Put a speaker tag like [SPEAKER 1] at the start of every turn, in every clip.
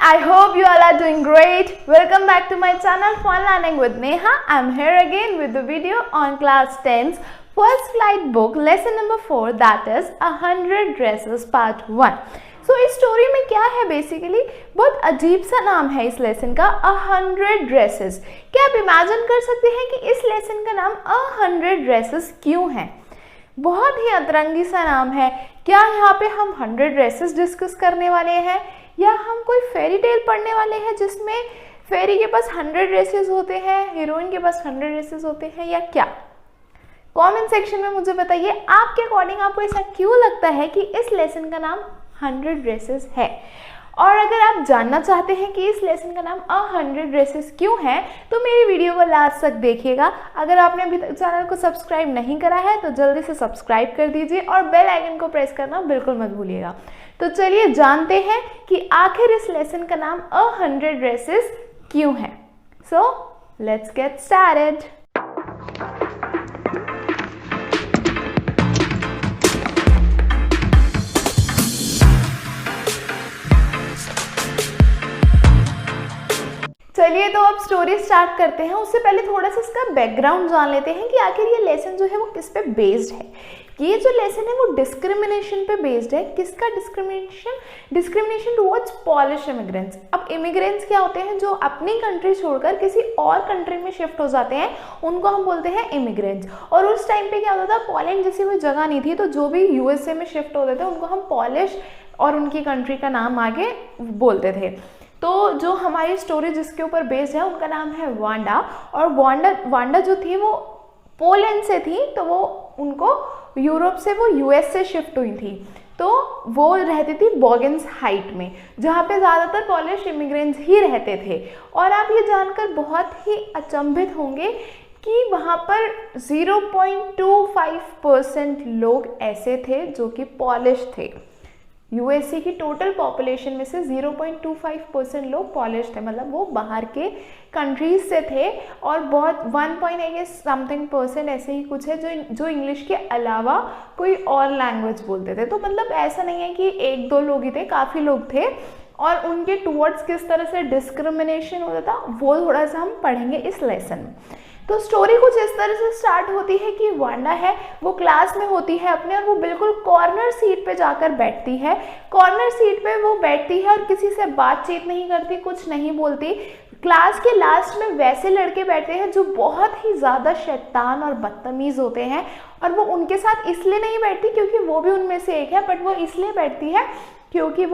[SPEAKER 1] I hope you all are doing great. Welcome back to my channel Fun Learning with Neha. I am here again with the video on class 10's first flight book lesson number 4, that is 100 dresses part 1. So इस story में क्या है basically, बहुत अजीब सा नाम है इस लेसन का, 100 ड्रेसेस. क्या आप इमेजिन कर सकते हैं कि इस लेसन का नाम 100 ड्रेसेस क्यों है? बहुत ही अतरंगी सा नाम है. क्या यहाँ पे हम 100 ड्रेसेस डिस्कस करने वाले हैं या हम कोई फेरी टेल पढ़ने वाले हैं जिसमें फेरी के पास 100 ड्रेसेस होते हैं, हीरोइन के पास 100 ड्रेसेस होते हैं, या क्या? कमेंट सेक्शन में मुझे बताइए आपके अकॉर्डिंग आपको ऐसा क्यों लगता है कि इस लेसन का नाम 100 ड्रेसेस है. और अगर आप जानना चाहते हैं कि इस लेसन का नाम 100 ड्रेसेस क्यों है तो मेरी वीडियो को लास्ट तक देखिएगा. अगर आपने अभी तक चैनल को सब्सक्राइब नहीं करा है तो जल्दी से सब्सक्राइब कर दीजिए और बेल आइकन को प्रेस करना बिल्कुल मत भूलिएगा. तो चलिए जानते हैं कि आखिर इस लेसन का नाम 100 ड्रेसेस क्यों है. So let's get started. चलिए तो अब स्टोरी स्टार्ट करते हैं. उससे पहले थोड़ा सा इसका बैकग्राउंड जान लेते हैं कि आखिर ये लेसन जो है वो किस पे बेस्ड है. ये जो लेसन है वो डिस्क्रिमिनेशन पे बेस्ड है. किसका discrimination? Discrimination towards polish immigrants. अब इमिग्रेंट्स क्या होते हैं? जो अपनी कंट्री छोड़कर किसी और कंट्री में शिफ्ट हो जाते हैं उनको हम बोलते हैं इमिग्रेंट्स. और उस टाइम पे क्या होता था, पोलैंड जैसी कोई जगह नहीं थी तो जो भी यूएसए में शिफ्ट होते थे उनको हम पॉलिश और उनकी कंट्री का नाम आगे बोलते थे. तो जो हमारी स्टोरी जिसके ऊपर बेस्ड है उनका नाम है वांडा. और वांडा जो थी वो पोलैंड से थी, तो वो उनको यूरोप से वो यूएस से शिफ्ट हुई थी. तो वो रहती थी बॉगेंस हाइट में, जहाँ पे ज़्यादातर पॉलिश इमिग्रेंट्स ही रहते थे. और आप ये जानकर बहुत ही अचंभित होंगे कि वहाँ पर 0.25% लोग ऐसे थे जो कि पॉलिश थे. यूएसए की टोटल पॉपुलेशन में से 0.25% लोग पॉलिश थे, मतलब वो बाहर के कंट्रीज से थे. और बहुत 1.something% ऐसे ही कुछ है जो इंग्लिश के अलावा कोई और लैंग्वेज बोलते थे. तो मतलब ऐसा नहीं है कि एक दो लोग ही थे, काफ़ी लोग थे. और उनके टुवर्ड्स किस तरह से डिस्क्रिमिनेशन होता था वो थोड़ा सा हम पढ़ेंगे इस लेसन में. तो स्टोरी कुछ इस तरह से स्टार्ट होती है कि वांडा है वो क्लास में होती है अपने, और वो बिल्कुल कॉर्नर सीट पे जाकर बैठती है. कॉर्नर सीट पे वो बैठती है और किसी से बातचीत नहीं करती, कुछ नहीं बोलती. क्लास के लास्ट में वैसे लड़के बैठते हैं जो बहुत ही ज़्यादा शैतान और बदतमीज़ होते हैं, और वो उनके साथ इसलिए नहीं बैठती क्योंकि वो भी उनमें से एक है, बट वो इसलिए बैठती है क्योंकि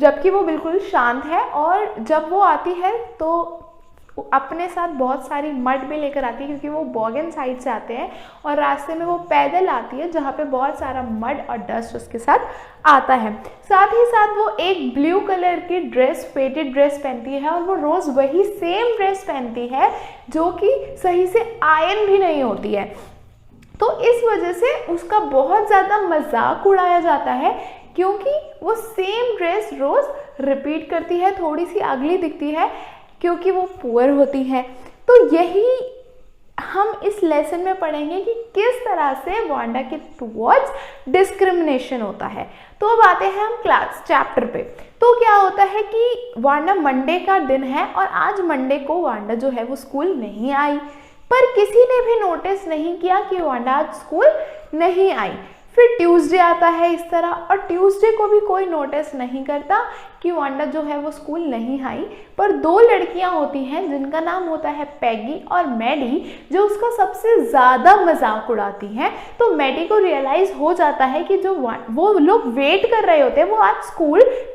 [SPEAKER 1] जबकि वो बिल्कुल शांत है. और जब वो आती है तो अपने साथ बहुत सारी मड भी लेकर आती है क्योंकि वो बॉगन साइड से आते हैं, और रास्ते में वो पैदल आती है जहाँ पे बहुत सारा मड और डस्ट उसके साथ आता है. साथ ही साथ वो एक ब्लू कलर की ड्रेस, फेडेड ड्रेस पहनती है, और वो रोज़ वही सेम ड्रेस पहनती है जो कि सही से आयरन भी नहीं होती है. तो इस वजह से उसका बहुत ज़्यादा मजाक उड़ाया जाता है क्योंकि वो सेम ड्रेस रोज़ रिपीट करती है, थोड़ी सी अगली दिखती है क्योंकि वो पुअर होती है. तो यही हम इस लेसन में पढ़ेंगे कि किस तरह से वांडा के टुवर्ड्स डिस्क्रिमिनेशन होता है. तो अब आते हैं हम क्लास चैप्टर पे. तो क्या होता है कि वांडा मंडे का दिन है और आज मंडे को वांडा जो है वो स्कूल नहीं आई, पर किसी ने भी नोटिस नहीं किया कि वांडा आज स्कूल नहीं आई. फिर ट्यूसडे आता है इस तरह, और ट्यूसडे को भी कोई नोटिस नहीं करता कि वांडा जो है वो स्कूल नहीं आई. पर दो लड़कियां होती हैं जिनका नाम होता है पैगी और मैडी, जो उसका सबसे ज़्यादा मजाक उड़ाती हैं. तो मैडी को रियलाइज़ हो जाता है कि जो वो लोग वेट कर रहे होते हैं, वो आज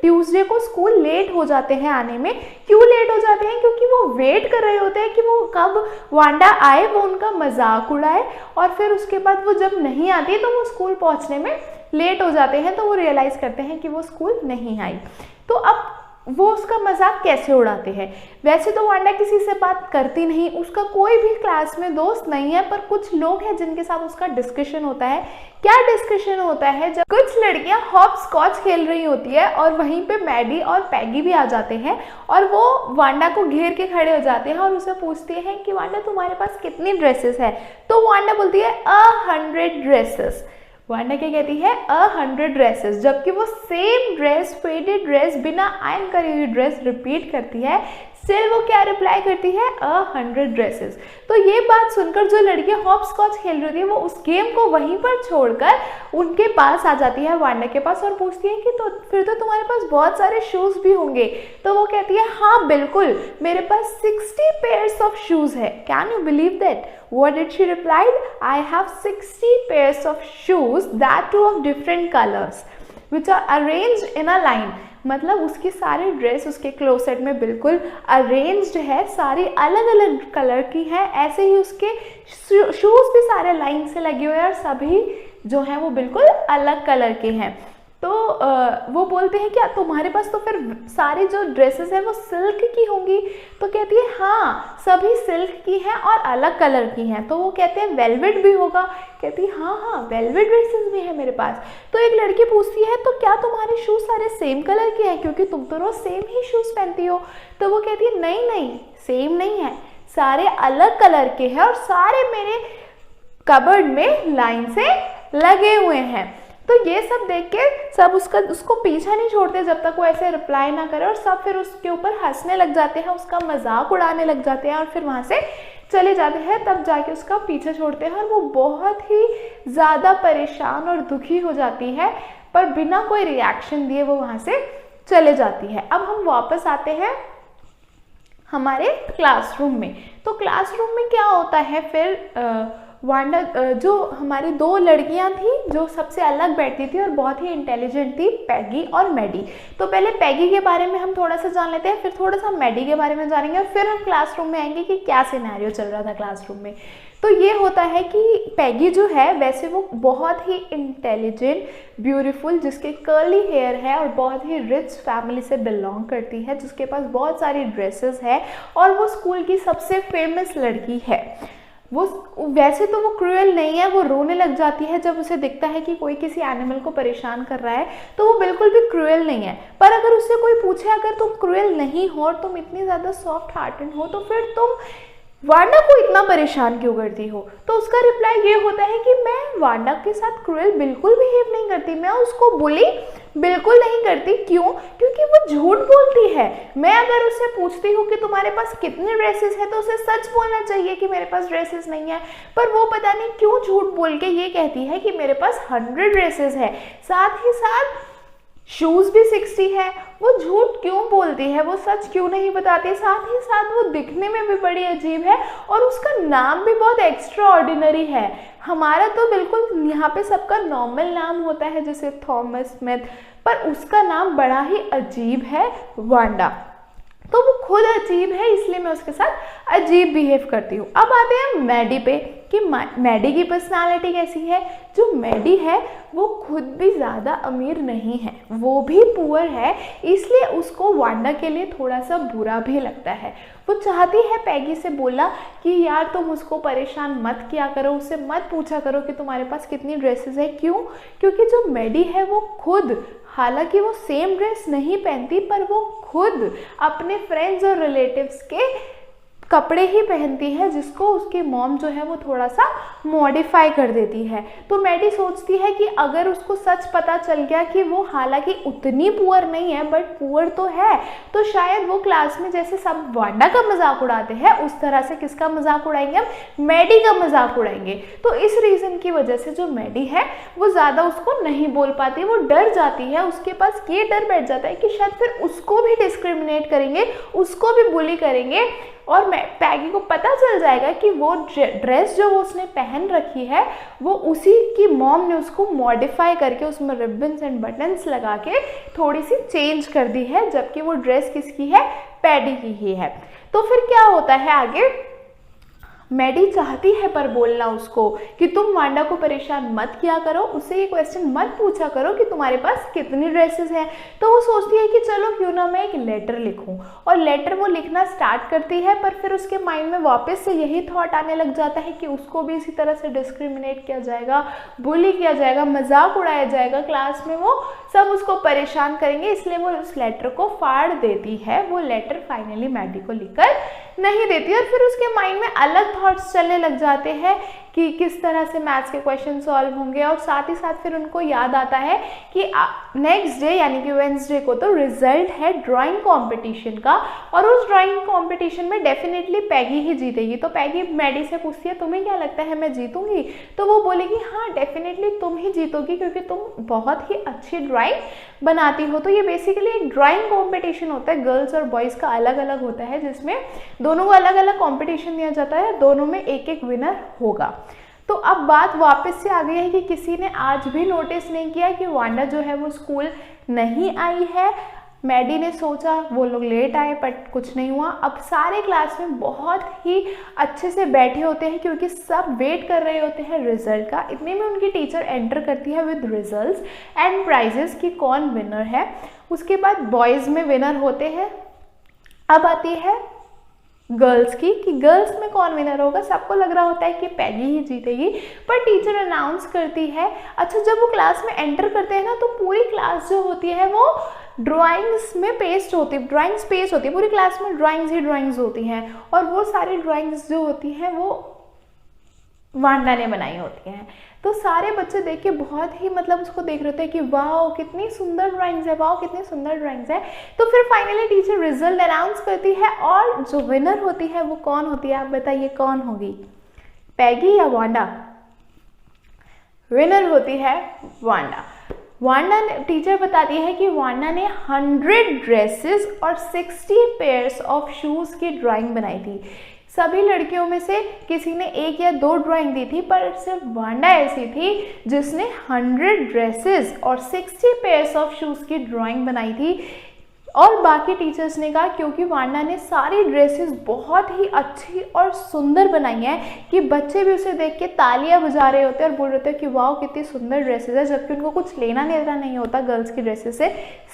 [SPEAKER 1] ट्यूसडे को स्कूल लेट हो जाते हैं आने में. क्यों लेट हो जाते हैं? क्योंकि वो वेट कर रहे होते हैं कि वो कब वांडा आए, वो उनका मजाक उड़ाए, और फिर उसके बाद वो जब नहीं आती तो वो स्कूल पहुंचने में लेट हो जाते हैं. तो वो रियलाइज़ करते हैं कि वो स्कूल नहीं आई. तो अब वो उसका मजाक कैसे उड़ाते हैं? वैसे तो वांडा किसी से बात करती नहीं, उसका कोई भी क्लास में दोस्त नहीं है, पर कुछ लोग हैं जिनके साथ उसका डिस्कशन होता है. क्या डिस्कशन होता है? जब कुछ लड़कियां हॉप स्कॉच खेल रही होती है और वहीं पे मैडी और पैगी भी आ जाते हैं, और वो वांडा को घेर के खड़े हो जाते हैं और उसे पूछते हैं कि वांडा तुम्हारे पास कितनी ड्रेसेस है? तो वांडा बोलती है 100 ड्रेसेस. वांडा क्या कहती है 100 ड्रेसेस, जबकि वो सेम ड्रेस, फेडेड ड्रेस, बिना आयरन करी हुई ड्रेस रिपीट करती है, स्टिल वो क्या रिप्लाई करती है 100 ड्रेसेस। तो ये बात सुनकर जो लड़कियां हॉप स्कॉच खेल रही थी वो उस गेम को वहीं पर छोड़कर उनके पास आ जाती है, वांडा के पास, और पूछती है कि तो फिर तो तुम्हारे पास बहुत सारे शूज भी होंगे। तो वो कहती है हाँ बिल्कुल, मेरे पास 60 पेयर्स ऑफ शूज है। Can you believe that? What did she replied? I have 60 pairs of shoes, that too of different colors, which are arranged in a line. मतलब उसकी सारी ड्रेस उसके क्लोसेट में बिल्कुल अरेंज्ड है, सारी अलग अलग कलर की है। ऐसे ही उसके शूज भी सारे लाइन से लगे हुए हैं और सभी जो हैं वो बिल्कुल अलग कलर के हैं। तो वो बोलते हैं क्या तुम्हारे पास तो फिर सारी जो ड्रेसेस है वो सिल्क की होंगी? तो कहती है हाँ सभी सिल्क की हैं और अलग कलर की हैं। तो वो कहते हैं वेलवेट भी होगा? कहती है हाँ वेलवेट ड्रेसेस भी है मेरे पास। तो एक लड़की पूछती है तो क्या तुम्हारे शूज सारे सेम कलर के हैं, क्योंकि तुम तो रोज सेम ही शूज पहनती हो? तो वो कहती है नहीं नहीं सेम नहीं है, सारे अलग कलर के हैं और सारे मेरे कबर्ड में लाइन से लगे हुए हैं। तो ये सब देख के सब उसको पीछा नहीं छोड़ते जब तक वो ऐसे रिप्लाई ना करे, और सब फिर उसके ऊपर हंसने लग जाते हैं, उसका मजाक उड़ाने लग जाते हैं और फिर वहाँ से चले जाते हैं। तब जाके उसका पीछा छोड़ते हैं और वो बहुत ही ज़्यादा परेशान और दुखी हो जाती है, पर बिना कोई रिएक्शन दिए वो वहाँ से चले जाती है। अब हम वापस आते हैं हमारे क्लासरूम में। तो क्लासरूम में क्या होता है फिर वांडा जो हमारी दो लड़कियां थी जो सबसे अलग बैठती थी और बहुत ही इंटेलिजेंट थी, पैगी और मैडी। तो पहले पैगी के बारे में हम थोड़ा सा जान लेते हैं, फिर थोड़ा सा मैडी के बारे में जानेंगे और फिर हम क्लासरूम में आएंगे कि क्या सिनेरियो चल रहा था क्लासरूम में। तो ये होता है कि पैगी जो है वैसे वो बहुत ही इंटेलिजेंट, ब्यूटीफुल, जिसके कर्ली हेयर है और बहुत ही रिच फैमिली से बिलोंग करती है, जिसके पास बहुत सारी ड्रेसेस है और वो स्कूल की सबसे फेमस लड़की है। वो वैसे तो वो क्रूएल नहीं है, वो रोने लग जाती है जब उसे दिखता है कि कोई किसी एनिमल को परेशान कर रहा है, तो वो बिल्कुल भी क्रूएल नहीं है। पर अगर उससे कोई पूछे अगर तुम क्रूएल नहीं हो और तुम इतनी ज़्यादा सॉफ्ट हार्टेड हो तो फिर तुम वांडा को इतना परेशान क्यों करती हो? तो उसका रिप्लाई ये होता है कि मैं वांडा के साथ क्रूएल बिल्कुल बिहेव नहीं करती, मैं उसको बुली बिल्कुल नहीं करती। क्यों? क्योंकि वो झूठ बोलती है। मैं अगर उससे पूछती हूँ कि तुम्हारे पास कितने ड्रेसेस है तो उसे सच बोलना चाहिए कि मेरे पास ड्रेसेस नहीं है, पर वो पता नहीं क्यों झूठ बोल के ये कहती है कि मेरे पास 100 ड्रेसेस है, साथ ही साथ शूज भी 60 है। वो झूठ क्यों बोलती है, वो सच क्यों नहीं बताती? साथ ही साथ वो दिखने में भी बड़ी अजीब है और उसका नाम भी बहुत एक्स्ट्रा ऑर्डिनरी है। हमारा तो बिल्कुल यहाँ पे सबका नॉर्मल नाम होता है जैसे थॉमस स्मिथ, पर उसका नाम बड़ा ही अजीब है, वांडा। तो वो खुद अजीब है इसलिए मैं उसके साथ अजीब बिहेव करती हूँ। अब आते हैं मैडी पे कि मैडी की पर्सनालिटी कैसी है। जो मैडी है वो खुद भी ज़्यादा अमीर नहीं है, वो भी पुअर है, इसलिए उसको वांडा के लिए थोड़ा सा बुरा भी लगता है। वो चाहती है पैगी से बोला कि यार तुम उसको परेशान मत किया करो, उससे मत पूछा करो कि तुम्हारे पास कितनी ड्रेसेस है। क्यों? क्योंकि जो मैडी है वो खुद, हालांकि वो सेम ड्रेस नहीं पहनती, पर वो खुद अपने फ्रेंड्स और रिलेटिव्स के कपड़े ही पहनती है, जिसको उसकी मॉम जो है वो थोड़ा सा मॉडिफाई कर देती है। तो मैडी सोचती है कि अगर उसको सच पता चल गया कि वो हालांकि उतनी पुअर नहीं है बट पुअर तो है, तो शायद वो क्लास में जैसे सब वांडा का मजाक उड़ाते हैं उस तरह से किसका मजाक उड़ाएंगे, हम मैडी का मजाक उड़ाएंगे। तो इस रीज़न की वजह से जो मैडी है वो ज़्यादा उसको नहीं बोल पाती, वो डर जाती है। उसके पास ये डर बैठ जाता है कि शायद फिर उसको भी डिस्क्रिमिनेट करेंगे, उसको भी बुली करेंगे और पैगी को पता चल जाएगा कि वो ड्रेस जो वो उसने पहन रखी है वो उसी की मॉम ने उसको मॉडिफाई करके उसमें रिबन्स एंड बटन्स लगा के थोड़ी सी चेंज कर दी है, जबकि वो ड्रेस किसकी है, पैडी की ही है। तो फिर क्या होता है आगे, मैडी चाहती है पर बोलना उसको कि तुम वांडा को परेशान मत किया करो, उससे ये क्वेश्चन मत पूछा करो कि तुम्हारे पास कितनी ड्रेसेस हैं। तो वो सोचती है कि चलो क्यों ना मैं एक लेटर लिखूं, और लेटर वो लिखना स्टार्ट करती है, पर फिर उसके माइंड में वापस से यही थॉट आने लग जाता है कि उसको भी इसी तरह से डिस्क्रिमिनेट किया जाएगा, बुली किया जाएगा, मजाक उड़ाया जाएगा, क्लास में वो सब उसको परेशान करेंगे, इसलिए वो उस लेटर को फाड़ देती है। वो लेटर फाइनली मैडी को लिखकर नहीं देती और फिर उसके माइंड में अलग थॉट्स चलने लग जाते हैं कि किस तरह से मैथ्स के क्वेश्चन सॉल्व होंगे, और साथ ही साथ फिर उनको याद आता है कि नेक्स्ट डे यानी कि वेडनेसडे को तो रिजल्ट है ड्राइंग कंपटीशन का, और उस ड्राइंग कंपटीशन में डेफिनेटली पैगी ही जीतेगी। तो पैगी मैडी से पूछती है तुम्हें क्या लगता है मैं जीतूंगी? तो वो बोलेगी हाँ डेफिनेटली तुम ही जीतोगी क्योंकि तुम बहुत ही अच्छी ड्राइंग बनाती हो। तो ये बेसिकली एक ड्राइंग कंपटीशन होता है, गर्ल्स और बॉयज़ का अलग अलग होता है, जिसमें दोनों को अलग अलग कंपटीशन दिया जाता है, दोनों में एक एक विनर होगा। तो अब बात वापस से आ गई है कि किसी ने आज भी नोटिस नहीं किया कि वांडा जो है वो स्कूल नहीं आई है। मैडी ने सोचा वो लोग लेट आए बट कुछ नहीं हुआ। अब सारे क्लास में बहुत ही अच्छे से बैठे होते हैं क्योंकि सब वेट कर रहे होते हैं रिजल्ट का। इतने में उनकी टीचर एंटर करती है विद रिजल्ट्स एंड प्राइजेस कि कौन विनर है। उसके बाद बॉयज़ में विनर होते हैं। अब आती है गर्ल्स की कि गर्ल्स में कौन विनर होगा। सबको लग रहा होता है कि पैगी ही जीतेगी, पर टीचर अनाउंस करती है। अच्छा, जब वो क्लास में एंटर करते हैं ना तो पूरी क्लास जो होती है वो ड्राइंग्स में पेस्ट होती है, ड्राइंग्स पेस्ट होती है, पूरी क्लास में ड्राइंग्स ही ड्राइंग्स होती हैं, और वो सारी ड्राइंग्स जो होती हैं वो वांडा ने बनाई होती हैं। तो सारे बच्चे देख के बहुत ही मतलब उसको देख रहे थे कि वाओ कितनी सुंदर ड्राइंग्स है, वाओ कितनी सुंदर ड्राइंग्स है। तो फिर फाइनली टीचर रिजल्ट अनाउंस करती है, और जो विनर होती है वो कौन होती है? आप बताइए कौन होगी, पैगी या वांडा? विनर होती है वांडा। वांडा ने, टीचर बताती है कि वांडा ने 100 ड्रेसेस और 60 पेयर्स ऑफ शूज़ की ड्राइंग बनाई थी। सभी लड़कियों में से किसी ने 1 या 2 ड्राइंग दी थी, पर सिर्फ वांडा ऐसी थी जिसने 100 ड्रेसेस और 60 पेयर्स ऑफ शूज़ की ड्राइंग बनाई थी। और बाकी टीचर्स ने कहा क्योंकि वांडा ने सारी ड्रेसेस बहुत ही अच्छी और सुंदर बनाई हैं कि बच्चे भी उसे देख के तालियां बजा रहे होते हैं और बोल रहे थे कि वाह कितनी सुंदर ड्रेसेस है, जबकि उनको कुछ लेना देना नहीं होता गर्ल्स की ड्रेसेस से,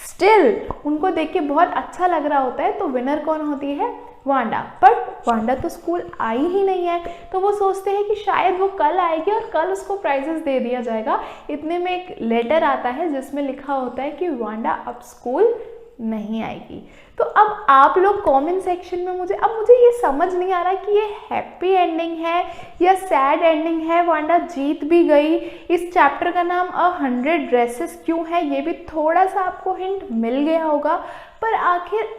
[SPEAKER 1] स्टिल उनको देख के बहुत अच्छा लग रहा होता है। तो विनर कौन होती है? वांडा। पर वांडा तो स्कूल आई ही नहीं है, तो वो सोचते हैं कि शायद वो कल आएगी और कल उसको प्राइजेस दे दिया जाएगा। इतने में एक लेटर आता है जिसमें लिखा होता है कि वांडा अब स्कूल नहीं आएगी। तो अब आप लोग कमेंट सेक्शन में मुझे ये समझ नहीं आ रहा कि ये हैप्पी एंडिंग है या सैड एंडिंग है। वांडा जीत भी गई। इस चैप्टर का नाम 100 ड्रेसेस क्यों है ये भी थोड़ा सा आपको हिंट मिल गया होगा, पर आखिर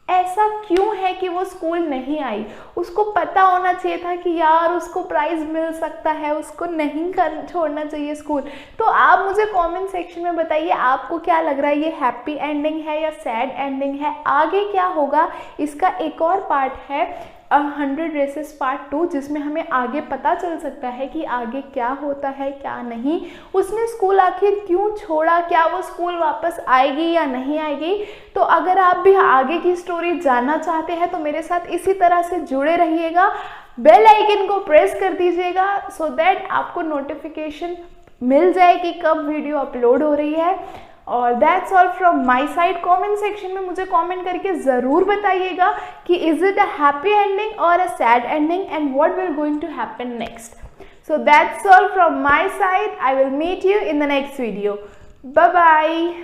[SPEAKER 1] ऐसा क्यों है कि वो स्कूल नहीं आई? उसको पता होना चाहिए था कि यार उसको प्राइज़ मिल सकता है, उसको नहीं छोड़ना चाहिए स्कूल। तो आप मुझे कमेंट सेक्शन में बताइए आपको क्या लग रहा है, ये हैप्पी एंडिंग है या सैड एंडिंग है? आगे क्या होगा इसका एक और पार्ट है 100 ड्रेसेस पार्ट 2, जिसमें हमें आगे पता चल सकता है कि आगे क्या होता है क्या नहीं। उसने स्कूल आखिर क्यों छोड़ा, क्या वो स्कूल वापस आएगी या नहीं आएगी? तो अगर आप भी आगे की स्टोरी जानना चाहते हैं तो मेरे साथ इसी तरह से जुड़े रहिएगा। बेल आइकन को प्रेस कर दीजिएगा सो दैट आपको नोटिफिकेशन मिल जाए कि कब वीडियो अपलोड हो रही है। और that's all from my side. Comment section में मुझे कमेंट करके ज़रूर बताइएगा कि is it a happy ending और a sad ending and what will going to happen next. So that's all from my side. I will meet you in the next video. Bye bye.